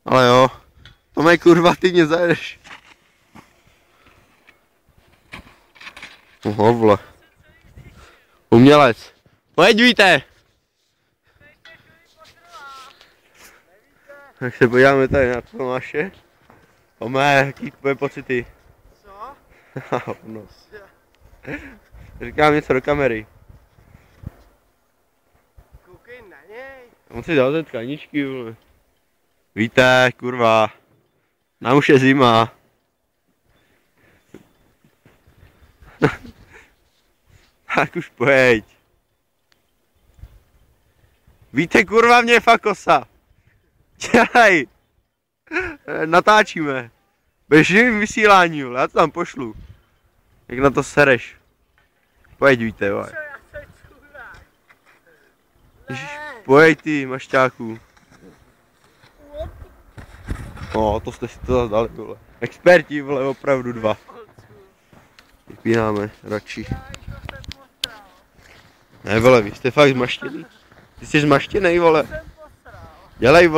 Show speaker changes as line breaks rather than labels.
Ale jo, to mají kurva, ty mě zajedeš. Oho, vole. Umělec. Pojď, víte. Tak se podíváme tady na Tomáše. Tomé, jaký tvoje pocity?
Co?
No. Říkám něco do kamery.
Koukej na něj.
On si dal ten tkaničky, vole. Víte, kurva. Na už je zima. Tak už pojď. Víte, kurva, mě je fakt kosa. Dělej. Natáčíme. Bez živým vysílání, vole, já to tam pošlu. Jak na to sereš. Pojď, víte, vole.
Co, já jsem čurák.
Ježiš, pojď ty, mašťáku. No, to jste si to zase dali, vole. Experti, vole, opravdu dva. Vypínáme, radši. Ne, vole, vy jste fakt zmaštěný. Ty jsi zmaštěnej, vole. Dělej, vole.